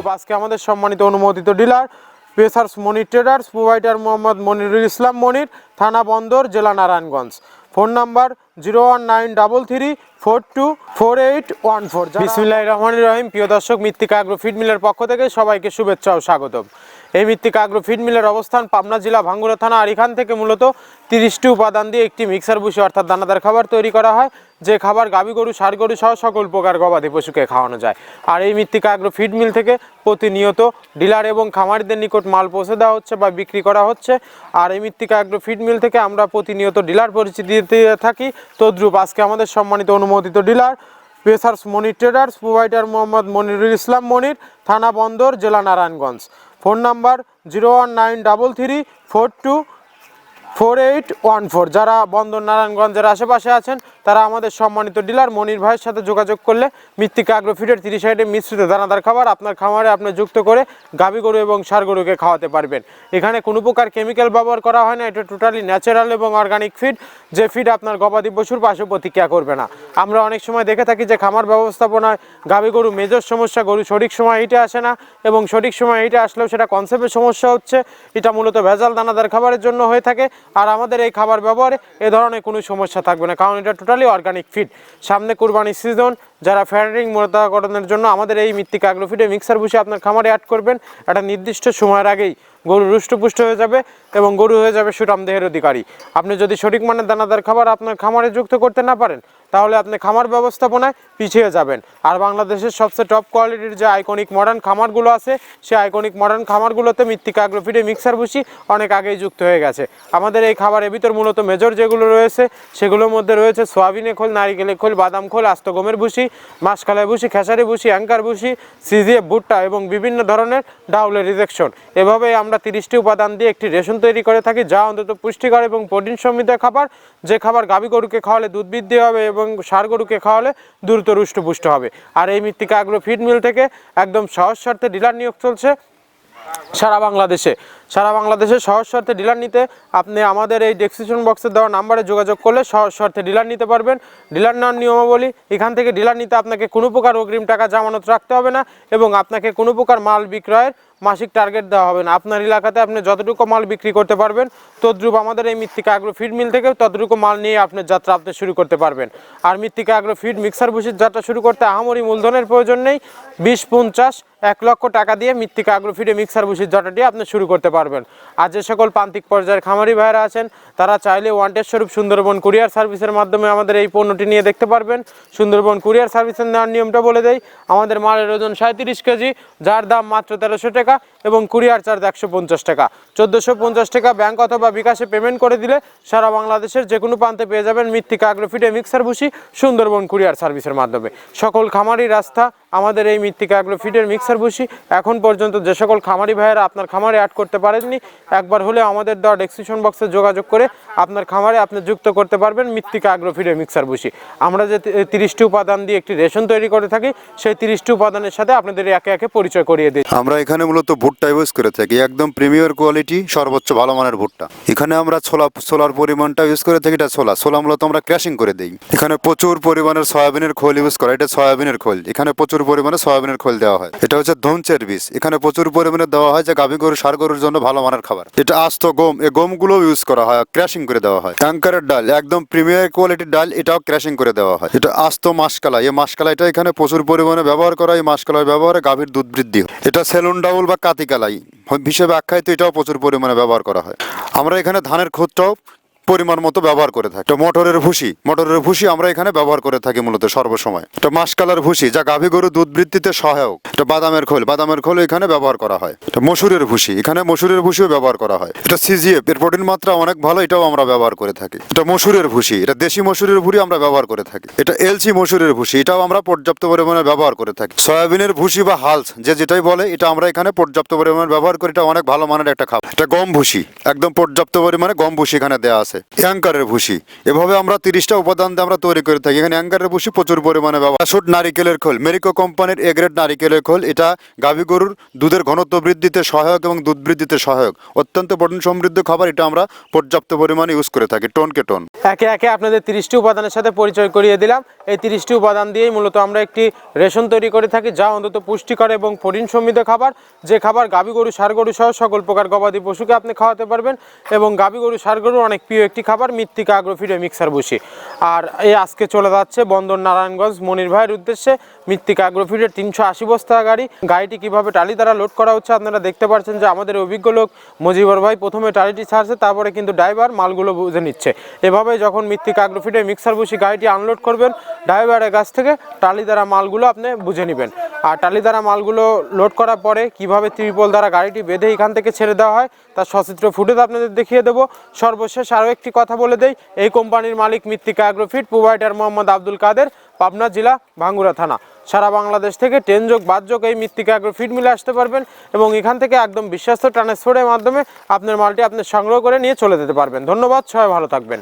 তদ্রুপ আজকে আমাদের সম্মানিত অনুমোদিত ডিলার পেসার্স মনির ট্রেডার্স, প্রোভাইডার মোহাম্মদ মনিরুল ইসলাম মনির, থানা বন্দর, জেলা নারায়ণগঞ্জ। Phone number 01933424814। বিসমিল্লাহির রহমানির রহিম। প্রিয় দর্শক, মৃত্তিকা অ্যাগ্রো ফিড মিলের পক্ষ থেকে সবাইকে শুভেচ্ছা ও স্বাগতম। এই মৃত্তিকা অ্যাগ্রো ফিড মিলের অবস্থান পাবনা জেলা ভাঙ্গুড়া থানা, আর এখান থেকে মূলত 30টি উপাদান দিয়ে একটি মিক্সার ভুসি অর্থাৎ দানাদার খাবার তৈরি করা হয়, যে খাবার গাভী গরু, ষাঁড় গরু সহ সকল প্রকার গবাদি পশুকে খাওয়ানো যায়। আর এই মৃত্তিকা অ্যাগ্রো ফিড মিল থেকে প্রতিনিয়ত ডিলার এবং খামারিদের নিকট মাল পৌঁছে দেওয়া হচ্ছে বা বিক্রি করা হচ্ছে। আর এই মৃত্তিকা অ্যাগ্রো ফিড মিল থেকে আমরা প্রতিনিয়ত ডিলার পরিচিতি দিতে থাকি। তদ্রুপ আজকে আমাদের সম্মানিত অনুমোদিত ডিলার পেসার্স মনির ট্রেডার্স, প্রোভাইডার মোহাম্মদ মনিরুল ইসলাম মনির, থানা বন্দর, জেলা নারায়ণগঞ্জ। Phone number 01933424814। যারা বন্দর নারায়ণগঞ্জের আশেপাশে আছেন তারা আমাদের সম্মানিত ডিলার মনির ভাইয়ের সাথে যোগাযোগ করলে মৃত্তিকা অ্যাগ্রো ফিডের 30 আইটেম মিশ্রিত দানাদার খাবার আপনার খামারে আপনি যুক্ত করে গাভী গরু এবং ষাঁড় গরুকে খাওয়াতে পারবেন। এখানে কোনো প্রকার কেমিক্যাল ব্যবহার করা হয় না, এটা টোটালি ন্যাচারাল এবং অর্গানিক ফিড, যে ফিড আপনার গবাদি পশুর পাশে প্রতিক্রিয়া করবে না। আমরা অনেক সময় দেখে থাকি যে খামার ব্যবস্থাপনায় গাভী গরু মেজর সমস্যা, গরু সঠিক সময় হিটে আসে না, এবং সঠিক সময় হিটে আসলেও সেটা কনসেপ্টের সমস্যা হচ্ছে। এটা মূলত ভেজাল দানাদার খাবারের জন্য হয়ে থাকে। আর আমাদের এই খাবার ব্যবহারে এ ধরনের কোনো সমস্যা থাকবে না, কারণ এটা টোটালি অর্গানিক ফিড। সামনে কুরবানির সিজন, যারা ফ্যাটারিং মোটাকরণের জন্য আমাদের এই মৃত্তিকা অ্যাগ্রো ফিডে মিক্সার ভুসি আপনার খামারে অ্যাড করবেন। একটা নির্দিষ্ট সময়ের আগেই গরু রুষ্টপুষ্ট হয়ে যাবে এবং গরু হয়ে যাবে সুঠাম দেহের অধিকারী। আপনি যদি সঠিক মানের দানাদার খাবার আপনার খামারে যুক্ত করতে না পারেন, তাহলে আপনি খামার ব্যবস্থাপনায় পিছিয়ে যাবেন। আর বাংলাদেশের সবচেয়ে টপ কোয়ালিটির যে আইকনিক মডার্ন খামারগুলো আছে, সেই আইকনিক মডার্ন খামারগুলোতে মৃত্তিকা অ্যাগ্রো ফিডে মিক্সার ভুসি অনেক আগেই যুক্ত হয়ে গেছে। আমাদের এই খাবারের ভিতর মূলত মেজর যেগুলো রয়েছে সেগুলোর মধ্যে রয়েছে সোয়াবিনের খোল, নারিকেলের খোল, বাদাম খোল, আস্ত গমের ভুসি, মাসকালাই ভুসি, খেসারি ভুসি, অ্যাঙ্কার ভুসি, সিজিএফ ভুট্টা এবং বিভিন্ন ধরনের ডাউলের রিজেকশন। এভাবেই আমরা 30টি উপাদান দিয়ে একটি রেশন তৈরি করে থাকি, যা অন্তত পুষ্টিকর এবং প্রোটিন সমৃদ্ধ খাবার, যে খাবার গাভী গরুকে খাওয়ালে দুধ বৃদ্ধি হবে এবং ষাঁড় গরুকে খাওয়ালে দ্রুত রুষ্টপুষ্ট হবে। আর এই মৃত্তিকা অ্যাগ্রো ফিড মিল থেকে একদম সহজ শর্তে ডিলার নিয়োগ চলছে সারা বাংলাদেশে সহজ শর্তে ডিলার নিতে আপনি আমাদের এই ডেসক্রিপশন বক্সে দেওয়া নাম্বারে যোগাযোগ করলে সহজ শর্তে ডিলার নিতে পারবেন। ডিলার নেওয়ার নিয়মাবলী: এখান থেকে ডিলার নিতে আপনাকে কোনো প্রকার অগ্রিম টাকা জামানত রাখতে হবে না, এবং আপনাকে কোনো প্রকার মাল বিক্রয়ের মাসিক টার্গেট দেওয়া হবে না। আপনার এলাকাতে আপনি যতটুকু মাল বিক্রি করতে পারবেন, তদ্রুপ আমাদের এই মৃত্তিকা অ্যাগ্রো ফিড মিল থেকে ততটুকু মাল নিয়ে আপনার যাত্রা আপনি শুরু করতে পারবেন। আর মৃত্তিকা অ্যাগ্রো ফিড মিক্সার ভুসির যাত্রা শুরু করতে আহামরি মূলধনের প্রয়োজন নেই। 20, 50, 1 লক্ষ টাকা দিয়ে মৃত্তিকা অ্যাগ্রো ফিডে মিক্সার ভুসির যাত্রাটি আপনি শুরু করতে পারবেন। আর যে সকল প্রান্তিক পর্যায়ের খামারি ভাইয়েরা আছেন, তারা চাইলে ওয়ান্টেড স্বরূপ সুন্দরবন কুরিয়ার সার্ভিসের মাধ্যমে আমাদের এই পণ্যটি নিয়ে দেখতে পারবেন। সুন্দরবন কুরিয়ার সার্ভিসের নেওয়ার নিয়মটা বলে দেই: আমাদের মালের ওজন 37 কেজি, যার দাম মাত্র 1300 টাকা, এবং কুরিয়ার চার্জ 150 টাকা। 1450 টাকা ব্যাংক অথবা বিকাশে পেমেন্ট করে দিলে সারা বাংলাদেশের যে কোনো প্রান্তে পেয়ে যাবেন মৃত্তিকা অ্যাগ্রো ফিডে মিক্সার ভুসি সুন্দরবন কুরিয়ার সার্ভিসের মাধ্যমে। সকল খামারি রাস্তা আমাদের এই মৃত্তিকা অ্যাগ্রো ফিডের মিক্সার ভুসি এখন পর্যন্ত যে সকল খামারি ভাইয়েরা আপনার খামারে অ্যাড করতে পারেননি, একবার হলে আমাদের দেওয়া ডেসক্রিপশন বক্সে যোগাযোগ করে আপনার খামারে আপনি যুক্ত করতে পারবেন মৃত্তিকা অ্যাগ্রো ফিডের মিক্সার ভুসি। আমরা যে 30টি উপাদান দিয়ে একটি রেশন তৈরি করে থাকি, সেই 30টি উপাদানের সাথে আপনাদের একে একে পরিচয় করিয়ে দিই। আমরা এখানে মূলত ভুট্টা ইউজ করে থাকি, একদম প্রিমিয়ার কোয়ালিটি, সর্বোচ্চ ভালো মানের ভুট্টা। এখানে আমরা ছোলার পরিমাণটা ইউজ করে থাকি। এটা ছোলা মূলত আমরা ক্র্যাশিং করে দিই। এখানে প্রচুর পরিমাণের সয়াবিনের খোল ইউজ করা, এটা সয়াবিনের খোল। এখানে প্রচুর পরিমাণে সয়াবিনের খোল দেওয়া হয়। এটা হচ্ছে ধনচের বীজ, এখানে প্রচুর পরিমাণে দেওয়া হয়, যে গাভী গরু, ষাঁড় গরুর জন্য ভালো মানের খাবার। এটা আস্ত গম, এই গমগুলো ইউজ করা হয়, ক্র্যাশিং করে দেওয়া হয়। অ্যাঙ্কারের ডাল, একদম প্রিমিয়ার কোয়ালিটির ডাল, এটাও ক্র্যাশিং করে দেওয়া হয়। এটা আস্ত মাসকালাই, এই মাসকালাইটা এখানে প্রচুর পরিমাণে ব্যবহার করা হয়। এই মাসকালাই ব্যবহারে গাভীর দুধ বৃদ্ধি হয়। এটা সেলুন ডাউল বা কাতিকালাই হিসেবে আখ্যায়িত, এটাও প্রচুর পরিমাণে ব্যবহার করা হয়। আমরা এখানে ধানের খুদটাও পরিমাণ মতো ব্যবহার করে থাকি। এটা মটরের ভুসি আমরা এখানে ব্যবহার করে থাকি মূলত সর্বসময়। এটা মাসকালার ভুসি, যা গাভী গরু দুধ বৃদ্ধিতে সহায়ক। এটা বাদামের খোল এখানে ব্যবহার করা হয়। এটা মসুরের ভুসি, এখানে মসুরের ভুসিও ব্যবহার করা হয়। এটা সিজিএফ, এর প্রোটিন মাত্রা অনেক ভালো, এটাও আমরা ব্যবহার করে থাকি। এটা মসুরের ভুসি, এটা দেশি মসুরের ভুসি আমরা ব্যবহার করে থাকি। এটা এলসি মসুরের ভুসি, এটাও আমরা পর্যাপ্ত পরিমাণে ব্যবহার করে থাকি। সয়াবিনের ভুসি বা হালস, যেটাই বলে, এটা আমরা এখানে পর্যাপ্ত পরিমাণে ব্যবহার করি। এটা অনেক ভালো মানের একটা খাবার। এটা গম ভুসি, একদম পর্যাপ্ত পরিমাণে গম ভুসি এখানে দেওয়া আছে। আছে। অ্যাঙ্কারের ভুসি, এভাবে আমরা 30টা উপাদান দিয়ে আমরা তৈরি করে থাকি। এখানে অ্যাঙ্কারের ভুসি প্রচুর পরিমাণে ব্যবহার। শুট নারিকেলের খোল, মেরিকো কোম্পানির এ গ্রেড নারিকেলের খোল, এটা গাভী গরুর দুধের ঘনত্ব বৃদ্ধিতে সহায়ক এবং দুধ বৃদ্ধিতে সহায়ক, অত্যন্ত প্রোটিন সমৃদ্ধ খাবার। এটা আমরা পর্যাপ্ত পরিমাণে ইউজ করে থাকি, টনকে টন। একে একে আপনাদের 30টি উপাদানের সাথে পরিচয় করিয়ে দিলাম। এই 30টি উপাদান দিয়েই মূলত আমরা একটি রেশন তৈরি করে থাকি, যা অন্তত পুষ্টিকর এবং প্রোটিন সমৃদ্ধ খাবার। যে খাবার গাভী গরু, ষাঁড় গরু সহ সকল প্রকার গবাদি পশুকে আপনি খাওয়াতে পারবেন। এবং গাভী গরু, ষাঁড় গরুর অনেক প্রিয় একটি খাবার মৃত্তিকা আগ্রোফিডে মিক্সার ভুসি। আর এই আজকে চলে যাচ্ছে বন্দর নারায়ণগঞ্জ মনির ভাইয়ের উদ্দেশ্যে মৃত্তিকা আগ্রোফিডের 380 বস্তা গাড়িটি কিভাবে টালি দ্বারা লোড করা হচ্ছে আপনারা দেখতে পাচ্ছেন যে আমাদের অভিজ্ঞ লোক মজিবর ভাই প্রথমে টালিটি ছাড়ছে, তারপরে কিন্তু ড্রাইভার মালগুলো বুঝে নিচ্ছে। এভাবে যখন মৃত্তিকা আগ্রোফিডে মিক্সার ভুসি গাড়িটি আনলোড করবেন, ড্রাইভারের কাছ থেকে টালি দ্বারা মালগুলো আপনি বুঝে নেবেন। আর টালি দ্বারা মালগুলো লোড করার পরে কিভাবে ত্রিপল দ্বারা গাড়িটি বেঁধে এখান থেকে ছেড়ে দেওয়া হয় তার সচিত্র ফুটেজ আপনাদের দেখিয়ে দেবো। সর্বশেষ আরও একটি কথা বলে দেই, এই কোম্পানির মালিক মৃত্তিকা আগ্রোফিড, প্রোভাইডার মোহাম্মদ আব্দুল কাদের, পাবনা জেলা, ভাঙ্গুড়া থানা। সারা বাংলাদেশ থেকে ট্রেনযোগ বাসযোগ এই মৃত্তিকা আগ্রোফিড মিলে আসতে পারবেন এবং এখান থেকে একদম বিশ্বস্ত ট্রান্সপোর্টের মাধ্যমে আপনার মালটি আপনি সংগ্রহ করে নিয়ে চলে যেতে পারবেন। ধন্যবাদ, সবাই ভালো থাকবেন।